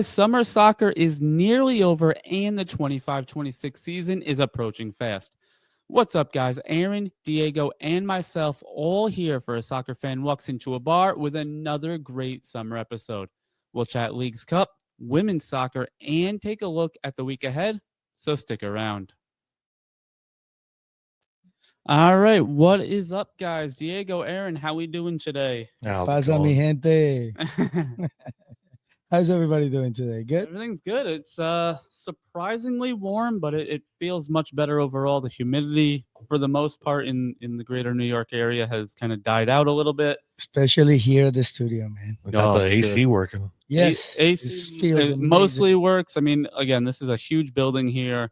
Summer soccer is nearly over and the 25-26 season is approaching fast. What's up, guys? Aaron, Diego, and myself all here for a soccer fan walks into a bar with another great summer episode. We'll chat Leagues Cup, women's soccer, and take a look at the week ahead, so stick around. All right, what is up, guys? Diego, Aaron, how we doing today? Pasa mi gente. How's everybody doing today? Good? Everything's good. It's surprisingly warm, but it feels much better overall. The humidity, for the most part, in the greater New York area has kind of died out a little bit. Especially here at the studio, man. We got the AC working. Yes. AC mostly works. I mean, again, this is a huge building here.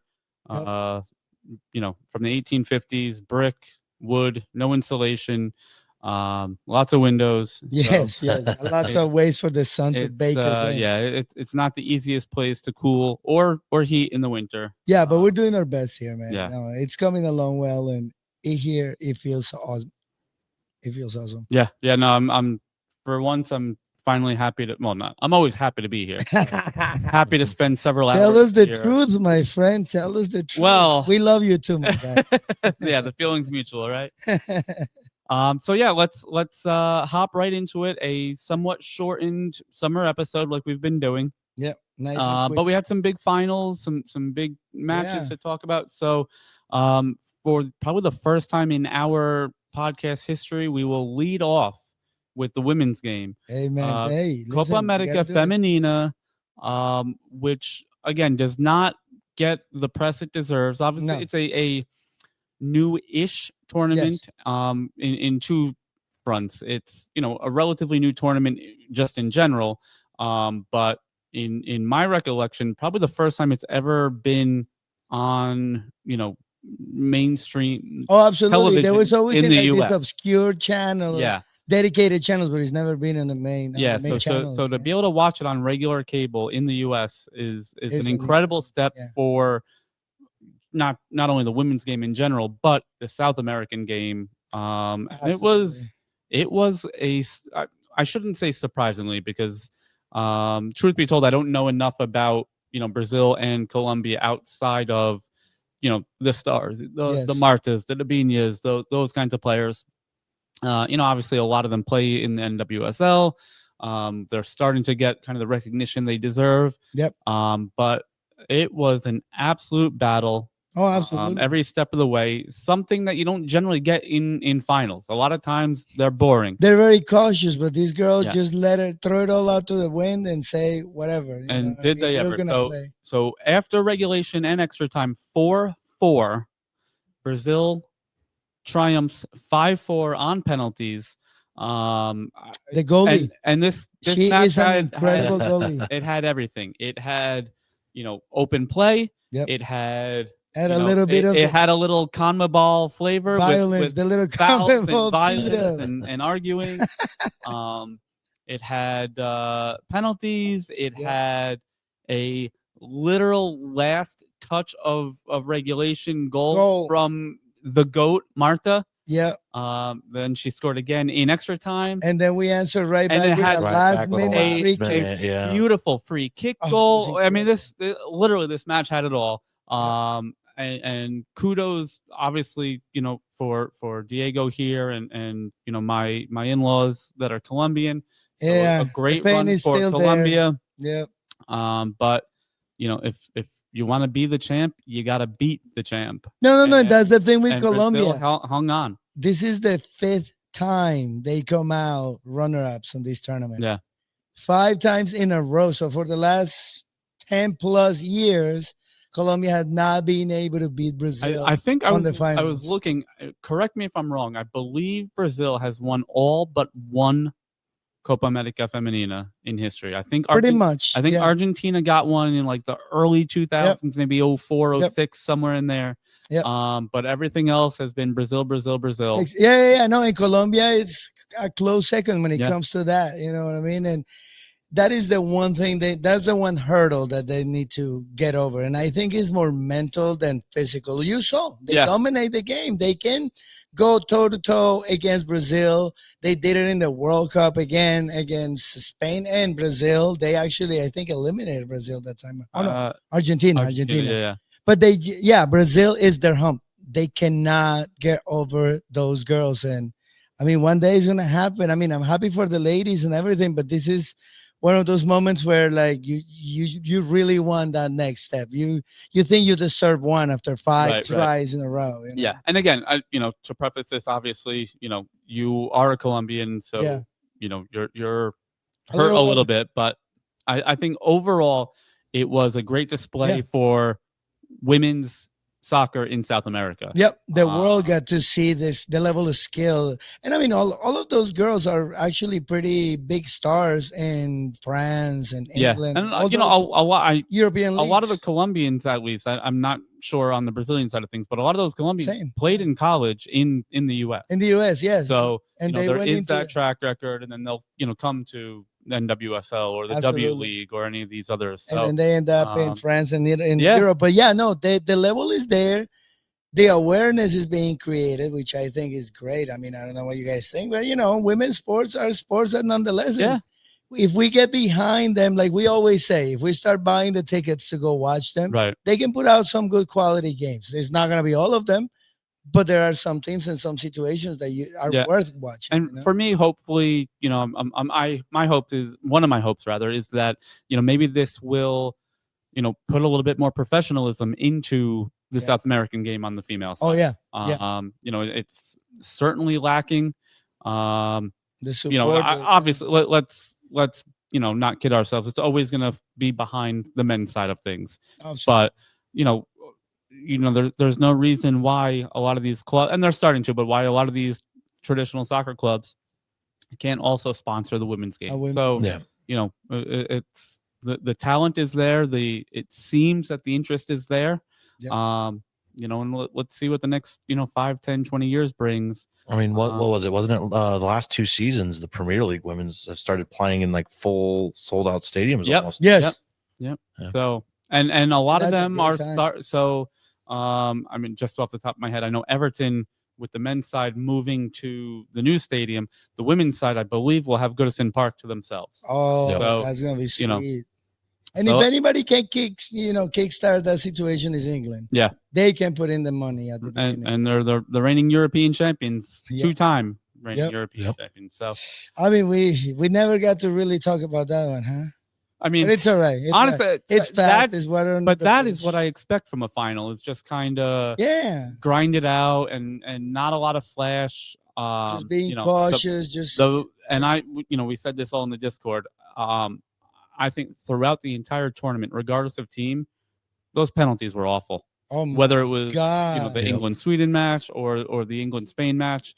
Yep. From the 1850s, brick, wood, no insulation. Lots of windows. Yes, lots of ways for the sun to bake us in. It's not the easiest place to cool or heat in the winter. Yeah, but we're doing our best here, man. Yeah. No, it's coming along well, and it feels awesome. It feels awesome. Yeah. No, I'm for once I'm finally happy to. Well, not. I'm always happy to be here. Happy to spend several hours. Tell us the here. truth, my friend. Tell us the truth. Well, we love you too, my guy. Yeah, the feeling's mutual, right? So yeah, let's hop right into it. A somewhat shortened summer episode, like we've been doing. Yep, nice. But we had some big finals, some big matches to talk about. So, for probably the first time in our podcast history, we will lead off with the women's game. Amen. Hey, Copa America Femenina, which again does not get the press it deserves. Obviously, it's a new-ish tournament. In two fronts. It's a relatively new tournament just in general, but in my recollection, probably the first time it's ever been on mainstream. Oh, absolutely. Television there was always in the this US. obscure channel, dedicated channels, but it's never been in the main. So to be able to watch it on regular cable in the US is an incredible step for not only the women's game in general, but the South American game. It was I shouldn't say surprisingly, because truth be told, I don't know enough about Brazil and Colombia outside of the stars, the Martas, the Dabinas, those kinds of players. Obviously a lot of them play in the NWSL. They're starting to get kind of the recognition they deserve. Yep. But it was an absolute battle. Oh, absolutely. Every step of the way, something that you don't generally get in finals. A lot of times they're boring. They're very cautious, but these girls just throw it all out to the wind and say whatever. And did they ever? So after regulation and extra time, 4-4, Brazil triumphs 5-4 on penalties. The goalie. And this she match is an incredible goalie. It had everything. It had open play. Yep. It had a little bit of it had a little CONMEBOL flavor, violence, with the little fouls and CONMEBOL violence and arguing. It had penalties. It had a literal last touch of regulation goal from the GOAT, Marta. Yeah. Then she scored again in extra time. And then we answered right back with a last minute free kick. A beautiful free kick goal. I mean, this match had it all. And kudos, obviously, for Diego here and my in-laws that are Colombian. So a great run for Colombia. Yeah. But if you want to be the champ, you got to beat the champ. No. That's the thing with Colombia. Brazil hung on. This is the 5th time they come out runner-ups on this tournament. Yeah. 5 times in a row. So for the last 10 plus years, Colombia had not been able to beat Brazil. I think on the finals. I was looking. Correct me if I'm wrong. I believe Brazil has won all but one Copa America Femenina in history. I think pretty much. I think Argentina got one in like the early 2000s, maybe 04, 06, somewhere in there. Yep. But everything else has been Brazil. Yeah. I know. In Colombia, it's a close second when it comes to that. You know what I mean? And that is the one thing that's the one hurdle that they need to get over. And I think it's more mental than physical. You saw they dominate the game. They can go toe to toe against Brazil. They did it in the World Cup again against Spain and Brazil. They actually, I think, eliminated Brazil that time. Oh no, Argentina. Yeah. But Brazil is their hump. They cannot get over those girls. And I mean, one day it's going to happen. I mean, I'm happy for the ladies and everything, but this is one of those moments where like you really want that next step. You think you deserve one after five tries in a row. You know? Yeah. And again, to preface this, obviously, you are a Colombian, so you're hurt a little bit, but I think overall it was a great display for women's soccer in South America. Yep, the world got to see the level of skill, and I mean, all of those girls are actually pretty big stars in France and England. And a lot European leagues. A lot of the Colombians, at least, I'm not sure on the Brazilian side of things, but a lot of those Colombians played in college in the U.S. In the U.S., yes. So there is that track record, and then they'll come to NWSL or the W League or any of these others. So, and then they end up in France and in Europe. But the level is there. The awareness is being created, which I think is great. I mean, I don't know what you guys think, but women's sports are sports that nonetheless. Yeah. If we get behind them, like we always say, if we start buying the tickets to go watch them, they can put out some good quality games. It's not going to be all of them, but there are some teams and some situations that are worth watching. And for me, hopefully, my hope is one of my hopes rather is that maybe this will put a little bit more professionalism into the South American game on the female side. It's certainly lacking. The support, obviously, let's not kid ourselves. It's always going to be behind the men's side of things, but there's no reason why a lot of these clubs, and they're starting to, but why a lot of these traditional soccer clubs can't also sponsor the women's game. So, it's the talent is there. It seems that the interest is there. And let's see what the next, 5, 10, 20 years brings. I mean, what was it? Wasn't it the last 2 seasons, the Premier League women's have started playing in like full sold out stadiums almost. Yes. Yep. So, and a lot of them are I mean, just off the top of my head, I know Everton with the men's side moving to the new stadium. The women's side, I believe, will have Goodison Park to themselves. Oh, so, that's gonna be sweet. And if anybody can kickstart that situation is England. Yeah, they can put in the money at the beginning. And they're the reigning European champions, 2-time reigning European champions. So, I mean, we never got to really talk about that one, huh? I mean, but it's all right. Honestly, it's fast. Is that is what I expect from a final. Is just kind of grind it out and not a lot of flash. Just being cautious. We said this all in the Discord. I think throughout the entire tournament, regardless of team, those penalties were awful. Whether it was the England-Sweden match or the England-Spain match,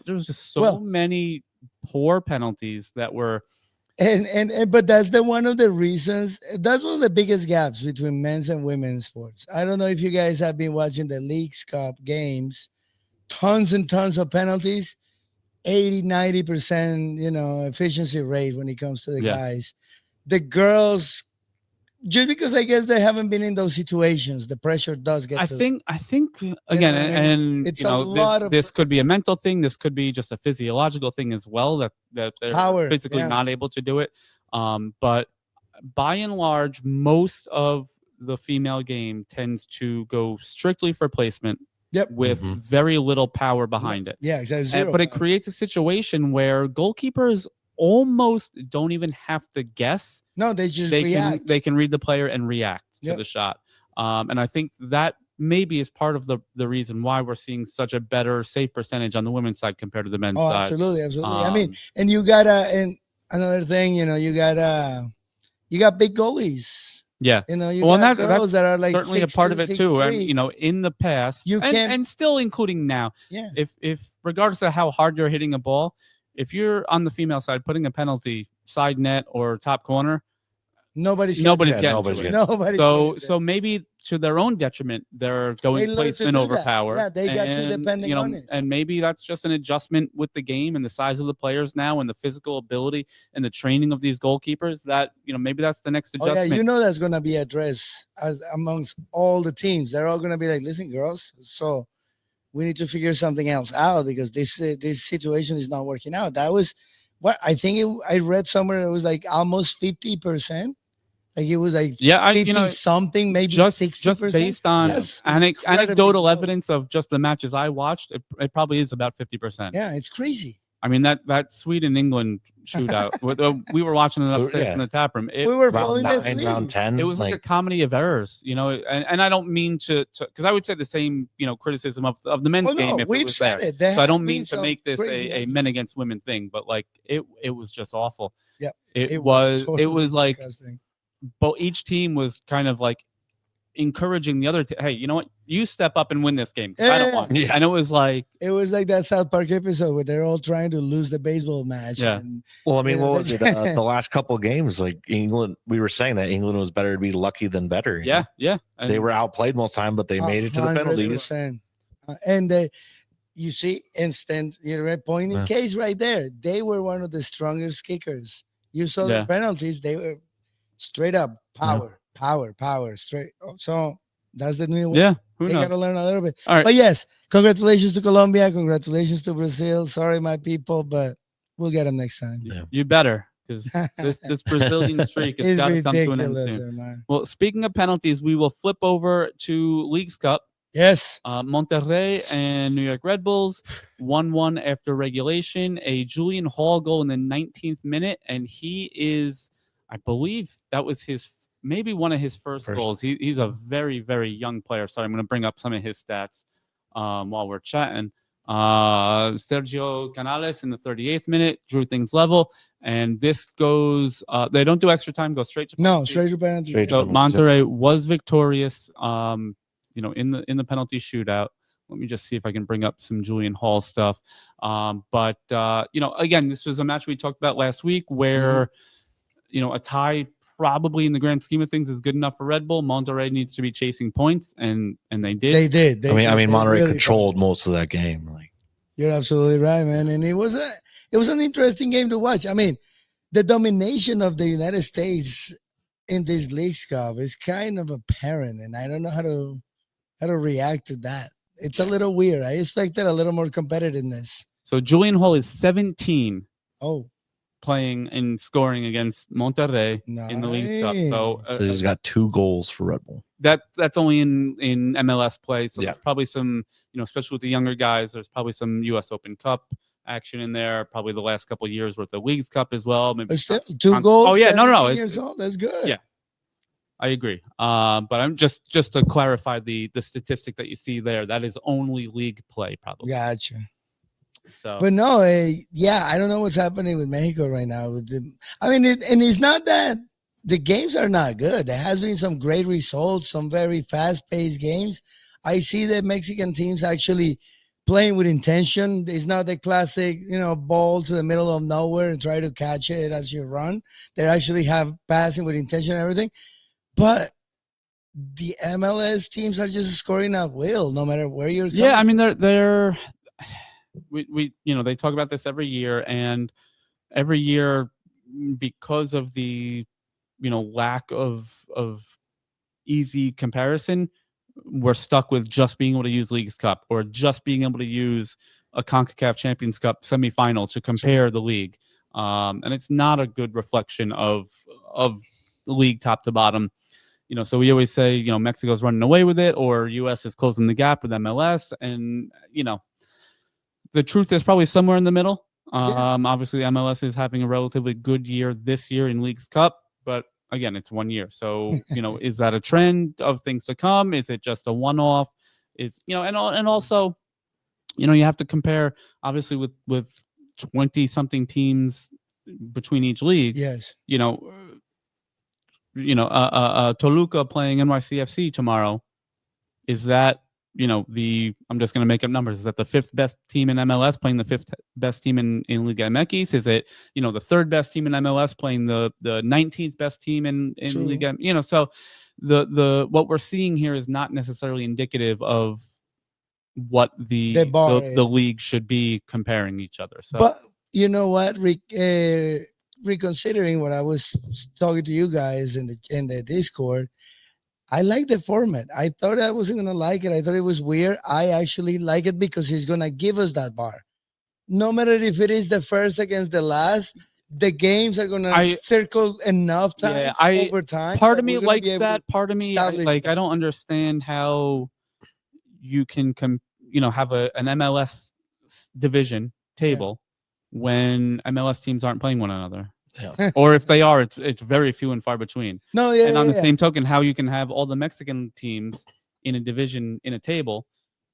there was just so many poor penalties that were. But that's one of the reasons. That's one of the biggest gaps between men's and women's sports. I don't know if you guys have been watching the Leagues Cup games. Tons and tons of penalties, 80-90% efficiency rate when it comes to the guys. The girls, just because I guess they haven't been in those situations, the pressure does get. I think again, and it's a lot of. This could be a mental thing. This could be just a physiological thing as well. That they're physically not able to do it. But by and large, most of the female game tends to go strictly for placement. With very little power behind it. Yeah, exactly. But it creates a situation where goalkeepers almost don't even have to guess. No, they just react. They can read the player and react to the shot. And I think that maybe is part of the reason why we're seeing such a better save percentage on the women's side compared to the men's side. Absolutely. I mean, and you got and another thing, you got big goalies. Yeah. You got girls that are like certainly 6'2", a part of it too. 6'3". And in the past, and still including now. Yeah. If regardless of how hard you're hitting a ball, if you're on the female side putting a penalty side net or top corner, Nobody's getting nobody. So maybe to their own detriment, they're going placement over power. Yeah, they got to depending on it. And maybe that's just an adjustment with the game and the size of the players now and the physical ability and the training of these goalkeepers. That maybe that's the next adjustment. Oh yeah, that's going to be addressed as amongst all the teams. They're all going to be like, listen, girls, so we need to figure something else out because this situation is not working out. That was what I think. I read somewhere it was like almost 50%. Like it was like 50 something, maybe 60%. Just based on anecdotal evidence of just the matches I watched, it probably is about 50%. Yeah, it's crazy. I mean that Sweden-England shootout. We were watching it upstairs in the tap room. We were following round 10. It was like a comedy of errors, and I don't mean to because I would say the same criticism of the men's game if it was there. So I don't mean to make this a men against women thing, but like it was just awful. Yeah, it was like. Disgusting. But each team was kind of like encouraging the other. Hey, you know what? You step up and win this game. I don't want. Yeah. And it was like that South Park episode where they're all trying to lose the baseball match. Yeah. Well, I mean, what was it? The last couple of games, like England, we were saying that England was better to be lucky than better. Yeah, yeah. And they were outplayed most time, but they made it to the penalties. And you see, instant point in case right there. They were one of the strongest kickers. You saw the penalties; they were. Straight up power, straight. So that's the new one. Yeah, they got to learn a little bit. All right. But yes, congratulations to Colombia. Congratulations to Brazil. Sorry, my people, but we'll get them next time. Yeah. You better, because this Brazilian streak has got to come to an end soon. Well, speaking of penalties, we will flip over to Leagues Cup. Yes. Monterrey and New York Red Bulls 1-1 after regulation. A Julian Hall goal in the 19th minute, and he is. I believe that was maybe one of his first goals. He's a very, very young player. Sorry, I'm going to bring up some of his stats while we're chatting. Sergio Canales in the 38th minute drew things level. And this goes, they don't do extra time, go straight to penalty. No, straight to penalty. So Monterrey was victorious, in the penalty shootout. Let me just see if I can bring up some Julian Hall stuff. But again, this was a match we talked about last week where, a tie probably in the grand scheme of things is good enough for Red Bull. Monterrey needs to be chasing points, and they did. They did. I mean, Monterrey really controlled most of that game. Like, you're absolutely right, man. And it was an interesting game to watch. I mean, the domination of the United States in this Leagues Cup is kind of apparent, and I don't know how to react to that. It's a little weird. I expected a little more competitiveness. So Julian Hall is 17. Oh. Playing and scoring against Monterrey in the League Cup. So he's got 2 goals for Red Bull. That's only in MLS play. So there's probably some, especially with the younger guys, there's probably some US Open Cup action in there. Probably the last couple of years with the Leagues Cup as well. Maybe still, 2 goals. Oh yeah, no. Years old. That's good. Yeah, I agree. But I'm just to clarify the statistic that you see there. That is only league play, probably. Gotcha. So, but no, I don't know what's happening with Mexico right now. And it's not that the games are not good. There has been some great results, some very fast-paced games. I see the Mexican teams actually playing with intention. It's not the classic, ball to the middle of nowhere and try to catch it as you run. They actually have passing with intention and everything. But the MLS teams are just scoring at will, no matter where you're coming. Yeah, I mean they're. We they talk about this every year, and every year because of the lack of easy comparison, we're stuck with just being able to use Leagues Cup or just being able to use a CONCACAF Champions Cup semifinal to compare the league, and it's not a good reflection of the league top to bottom. So we always say Mexico's running away with it, or US is closing the gap with MLS, and the truth is probably somewhere in the middle. Obviously, MLS is having a relatively good year this year in Leagues Cup, but again, it's 1 year. So, is that a trend of things to come? Is it just a one-off? And also, you have to compare, obviously, with 20-something teams between each league. Yes. Toluca playing NYCFC tomorrow. Is that I'm just going to make up numbers. Is that the 5th best team in MLS playing the 5th best team in Liga MX? Is it, the 3rd best team in MLS playing the 19th best team in Liga? So the what we're seeing here is not necessarily indicative of what the league should be comparing each other. So, but you know what, reconsidering what I was talking to you guys in the Discord, I like the format. I thought I wasn't gonna like it. I thought it was weird. I actually like it because he's gonna give us that bar. No matter if it is the first against the last, the games are gonna circle enough times over time. Part of me likes that. Part of me, I don't understand how you can have an MLS division table when MLS teams aren't playing one another. Yeah. Or if they are, it's very few and far between. And on the same token, how you can have all the Mexican teams in a division in a table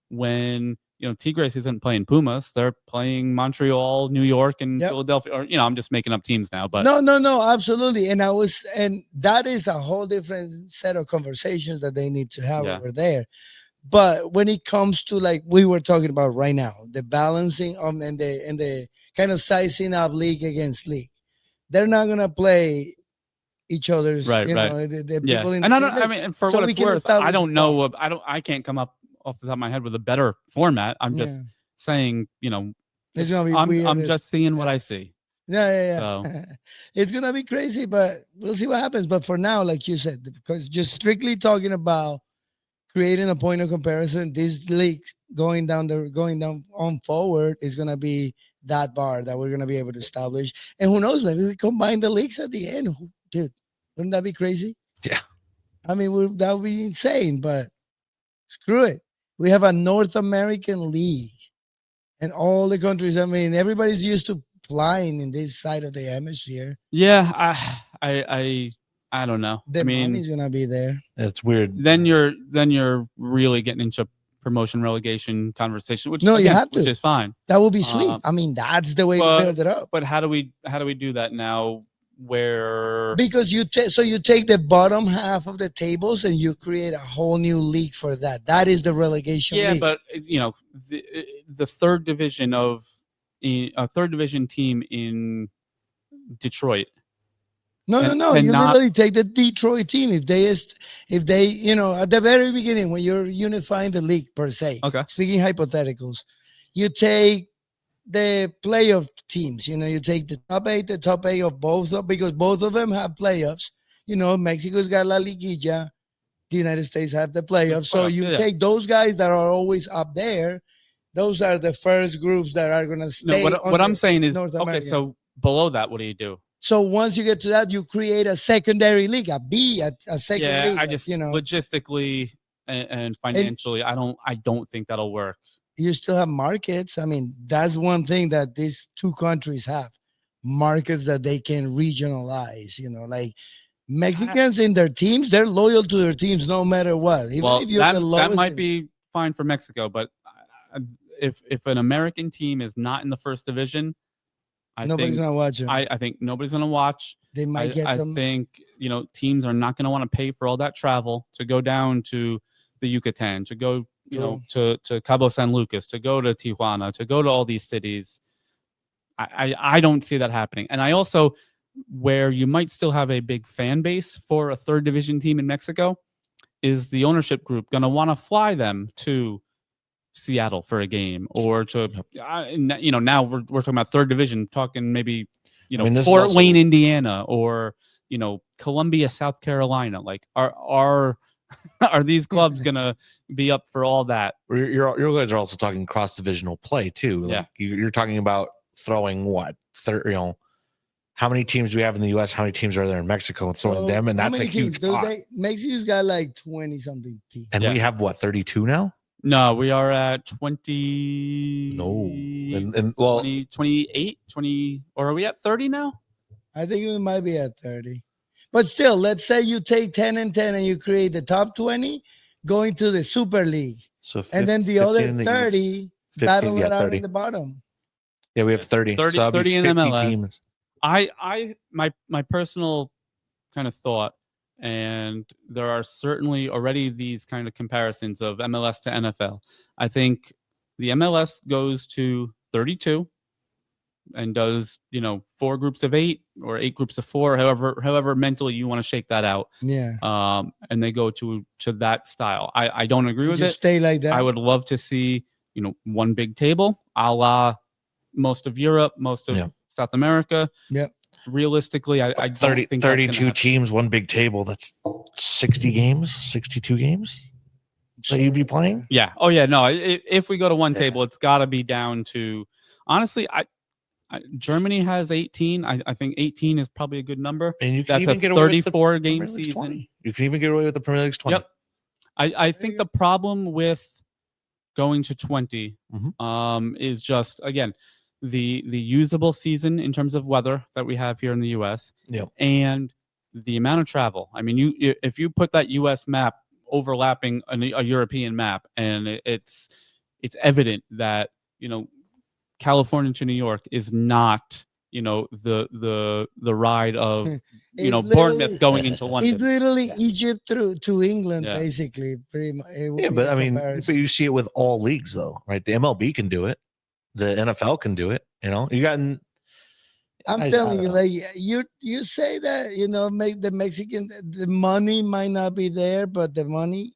when Tigres isn't playing Pumas, they're playing Montreal, New York, and Philadelphia. Or I'm just making up teams now, but no, absolutely. And that is a whole different set of conversations that they need to have over there. But when it comes to, like we were talking about right now, the balancing of and the kind of sizing up league against league, they're not gonna play each other's the people in. And I mean, for what it's worth, I don't know. I can't come up off the top of my head with a better format. I'm just saying, it's gonna be weird. I'm just seeing what I see. So. It's gonna be crazy, but we'll see what happens. But for now, like you said, because just strictly talking about creating a point of comparison, this league going down on forward is gonna be that bar that we're gonna be able to establish. And who knows, maybe we combine the leagues at the end. Dude, wouldn't that be crazy? Yeah. I mean, that would be insane, but screw it. We have a North American league and all the countries. I mean, everybody's used to flying in this side of the hemisphere. Yeah, I don't know. The money's gonna be there. It's weird. Then you're really getting into promotion relegation conversation, which you have to, which is fine. That would be sweet. I mean, that's the way to build it up. But how do we do that now? Because you take the bottom half of the tables and you create a whole new league for that. That is the relegation league. But the third division a third division team in Detroit. No. You literally take the Detroit team. If they, at the very beginning, when you're unifying the league per se, speaking hypotheticals, you take the playoff teams. You take the top eight of both, because both of them have playoffs. Mexico's got La Liguilla. The United States have the playoffs. So you take those guys that are always up there. Those are the first groups that are going to stay. No, what I'm saying is, so below that, what do you do? So once you get to that, you create a secondary league, a second league. I just logistically and financially, I don't think that'll work. You still have markets. I mean, that's one thing that these two countries have: markets that they can regionalize. Like Mexicans in their teams, they're loyal to their teams no matter what. Even if you're that might be fine for Mexico, but if an American team is not in the first division, nobody's gonna watch them. I think nobody's gonna watch. They might get some. I think teams are not gonna want to pay for all that travel to go down to the Yucatan, to go to Cabo San Lucas, to go to Tijuana, to go to all these cities. I don't see that happening. And I also, where you might still have a big fan base for a third division team in Mexico, is the ownership group gonna want to fly them to Seattle for a game, or to now we're talking about third division, talking maybe Fort Wayne, Indiana, or Columbia, South Carolina. Like are these clubs gonna be up for all that? Your guys are also talking cross divisional play too. Like you're talking about throwing how many teams do we have in the U.S.? How many teams are there in Mexico? And throwing them, and that's a huge pot. Mexico's got like 20 something teams, and we have 32 now. No, we are at 20. No, and 28, 20, or are we at 30 now? I think we might be at 30. But still, let's say you take 10 and 10 and you create the top 20 going to the Super League. So and then the other 30 battle it out in the bottom. Yeah, we have 30. 30 in MLS. Teams. My personal kind of thought and there are certainly already these kind of comparisons of MLS to NFL. I think the MLS goes to 32 and does 4 groups of 8 or 8 groups of 4, however mentally you want to shake that out. Yeah. And they go to that style. I don't agree with it. Stay like that. I would love to see one big table, a la most of Europe, most of South America. Yep. Realistically, I don't think 32 teams, one big table. That's 60 games, 62 games that you'd be playing. Yeah. Oh yeah. No. If we go to one table, it's got to be down to. Honestly, Germany has 18. I think 18 is probably a good number. And you can That's even a get away 34 with game season. 20. You can even get away with the Premier League's 20. Yep. I think the problem with going to 20 is just, again, the usable season in terms of weather that we have here in the U.S. and the amount of travel. I mean, if you put that U.S. map overlapping a European map, and it's evident that California to New York is not the ride of Bournemouth going into London. It's literally Egypt to England, basically. Pretty much. But I mean, but you see it with all leagues, though, right? The MLB can do it, the NFL can do it. You got. I'm telling you, like you say that make the Mexican, the money might not be there, but the money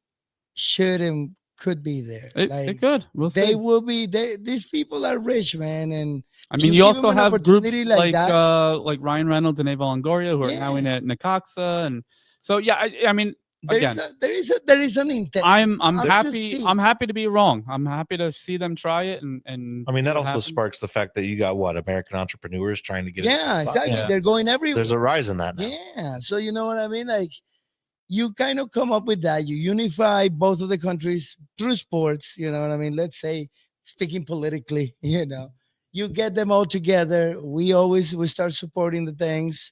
should and could be there. It could. They see. will be. These people are rich, man, and I mean, you also have groups like Ryan Reynolds and Eva Longoria who are now in at Necaxa, and so I mean, there is an intent. I'm happy. I'm happy to be wrong. I'm happy to see them try it, and I mean that also sparks the fact that you got American entrepreneurs trying to get exactly. Yeah. They're going everywhere. There's a rise in that now. Yeah, so you know what I mean, like. You kind of come up with that. You unify both of the countries through sports. You know what I mean? Let's say, speaking politically, you get them all together. We start supporting the things.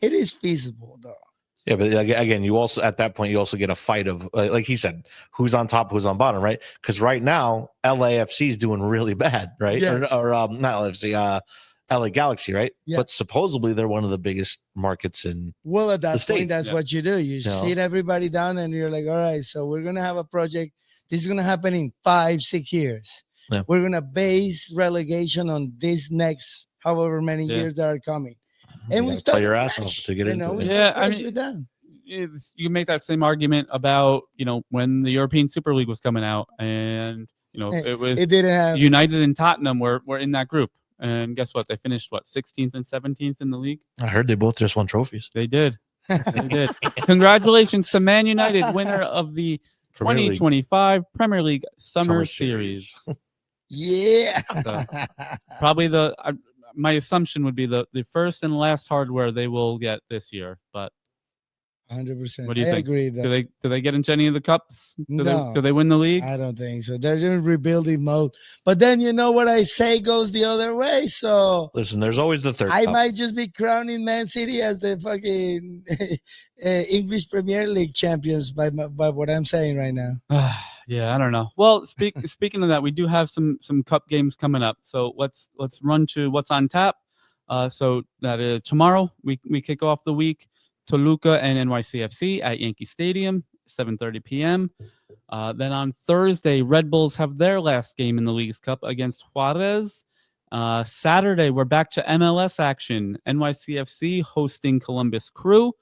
It is feasible, though. Yeah, but again, you also at that point you also get a fight of like he said, who's on top, who's on bottom, right? Because right now LAFC is doing really bad, right? Yes. Or not LAFC. LA Galaxy, right? Yeah. But supposedly they're one of the biggest markets in. Well, at that point, States. that's what you do. You sit everybody down and you're like, all right, so we're going to have a project. This is going to happen in 5-6 years. Yeah. We're going to base relegation on this next however many years that are coming. And we start play your ass off to get into it. Yeah, I mean, you make that same argument about, when the European Super League was coming out and, it didn't have United and Tottenham were in that group. And guess what? They finished 16th and 17th in the league. I heard they both just won trophies. They did. They did. Congratulations to Man United, winner of the 2025 Premier League Summer Series. Yeah. So, probably my assumption would be the first and last hardware they will get this year, but 100%. What do you think? I agree. Though. Do they get into any of the cups? Do they win the league? I don't think so. They're in rebuilding mode. But then what I say goes the other way. So listen, there's always the third. I might just be crowning Man City as the fucking English Premier League champions by what I'm saying right now. Yeah, I don't know. Well, speaking of that, we do have some cup games coming up. So let's run to what's on tap. So that is tomorrow. We kick off the week. Toluca and NYCFC at Yankee Stadium, 7:30 p.m. Then on Thursday, Red Bulls have their last game in the League's Cup against Juarez. Saturday, we're back to MLS action. NYCFC hosting Columbus Crew.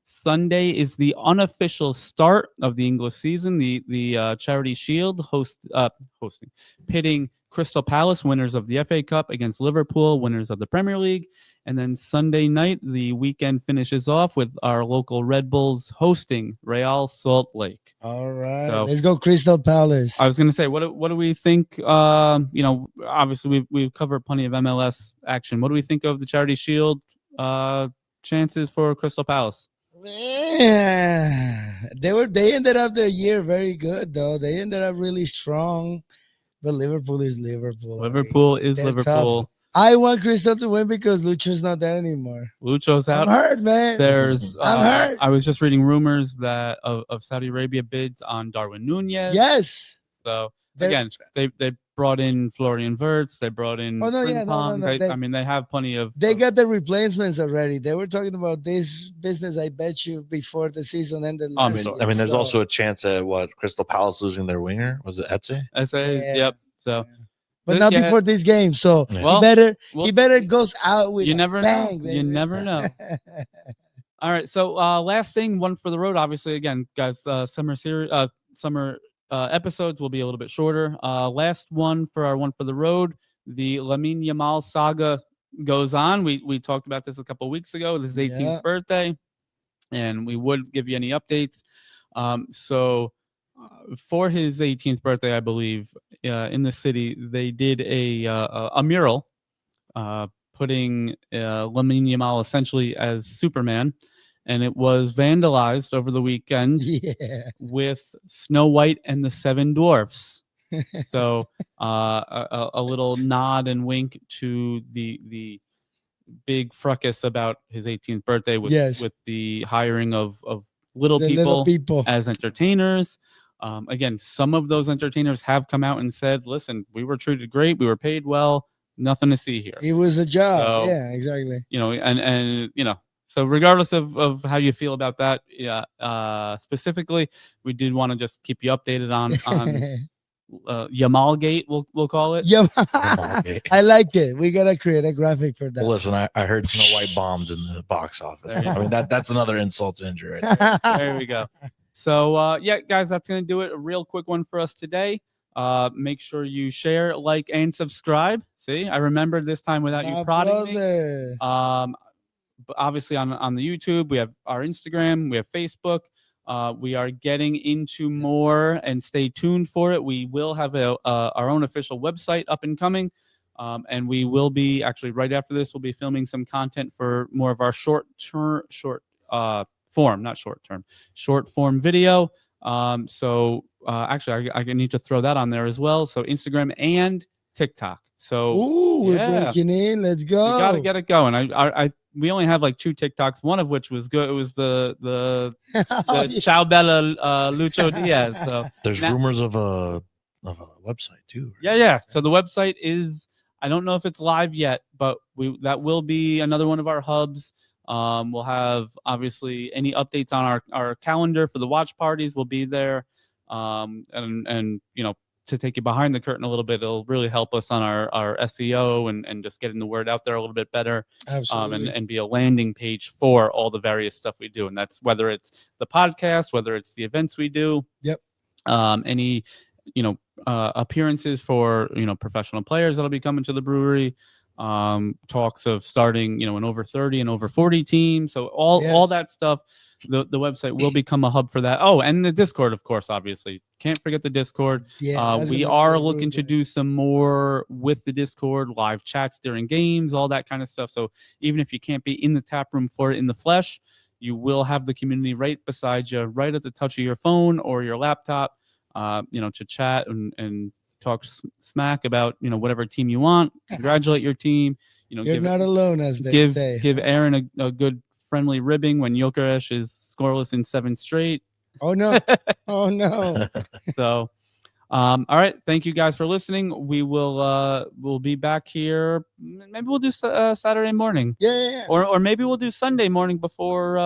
Sunday is the unofficial start of the English season. The Charity Shield hosting, pitting Crystal Palace, winners of the FA Cup, against Liverpool, winners of the Premier League. And then Sunday night, the weekend finishes off with our local Red Bulls hosting Real Salt Lake. All right, so, let's go Crystal Palace. I was going to say, what do we think? Obviously we've covered plenty of MLS action. What do we think of the Charity Shield chances for Crystal Palace? Yeah, they ended up the year very good though. They ended up really strong, but Liverpool is Liverpool. Liverpool is Liverpool. Tough. I want Crystal to win because Lucho's not there anymore. Lucho's out. I'm hurt, man. I'm hurt. I was just reading rumors that of Saudi Arabia bids on Darwin Nunez. Yes. So again, they brought in Florian Wirtz. They brought in. Oh no, yeah, no. I mean, they have plenty of. They got the replacements already. They were talking about this business, I bet you, before the season ended. I mean, there's also a chance at Crystal Palace losing their winger. Was it Eze? Yep. So. But not before this game, so he better goes out with you never bang, know. You never know. All right, so last thing, one for the road. Obviously, again, guys, summer episodes will be a little bit shorter. Last one for our one for the road. The Lamine Yamal saga goes on. We talked about this a couple of weeks ago. This is his 18th birthday, and we would give you any updates. So for his 18th birthday, I believe, in the city, they did a mural putting Lamine Yamal essentially as Superman, and it was vandalized over the weekend with Snow White and the Seven Dwarfs. So a little nod and wink to the big fracas about his 18th birthday with the hiring of little people as entertainers. Again, some of those entertainers have come out and said, listen, we were treated great. We were paid well. Nothing to see here. It was a job. So, yeah, exactly. And so regardless of how you feel about that, specifically, we did want to just keep you updated on Yamalgate, we'll call it. Yamalgate. I like it. We gotta create a graphic for that. Well, listen, I heard Snow White bombed in the box office. I mean, that's another insult to injury. Right there we go. So yeah, guys, that's gonna do it. A real quick one for us today. Make sure you share, like, and subscribe. See, I remembered this time without you prodding me. But obviously on the YouTube, we have our Instagram, we have Facebook. We are getting into more, and stay tuned for it. We will have our own official website up and coming, and we will be actually right after this. We'll be filming some content for more of our short form video. So actually, I need to throw that on there as well. So Instagram and TikTok. So we're breaking in. Let's go. We gotta get it going. We only have like 2 TikToks, one of which was good. It was the Ciao Bella Lucho Diaz. So there's rumors of a website too. Right? Yeah. So the website is, I don't know if it's live yet, but that will be another one of our hubs. We'll have obviously any updates on our calendar for the watch parties will be there. And to take you behind the curtain a little bit, it'll really help us on our SEO and just getting the word out there a little bit better. Absolutely. And be a landing page for all the various stuff we do. And that's whether it's the podcast, whether it's the events we do. Yep. Any, appearances for, professional players that'll be coming to the brewery. Talks of starting, an over 30 and over 40 team. So all that stuff, the website will become a hub for that. Oh, and the Discord, of course, obviously. Can't forget the Discord. Yeah, we are looking to do some more with the Discord, live chats during games, all that kind of stuff. So even if you can't be in the tap room for it in the flesh, you will have the community right beside you, right at the touch of your phone or your laptop, to chat and talk smack about whatever team you want. Congratulate your team. You're not alone, as they say. Give Aaron a good friendly ribbing when Jokeres is scoreless in 7 straight. Oh no! Oh no! So, all right. Thank you guys for listening. We will we'll be back here. Maybe we'll do Saturday morning. Yeah. Or maybe we'll do Sunday morning before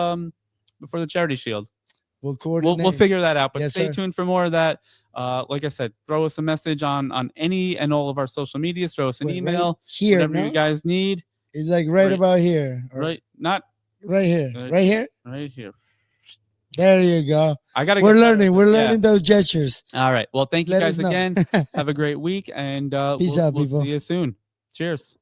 the Charity Shield. We'll coordinate. We'll figure that out. But yes, stay tuned for more of that. Like I said, throw us a message on any and all of our social medias. Throw us an email. Right here, whatever you guys need. It's like right about here. Not right here. Right here. Right here. There you go. We're learning those gestures. All right. Well, thank you guys again. Have a great week, and peace out, we'll people. see you soon. Cheers.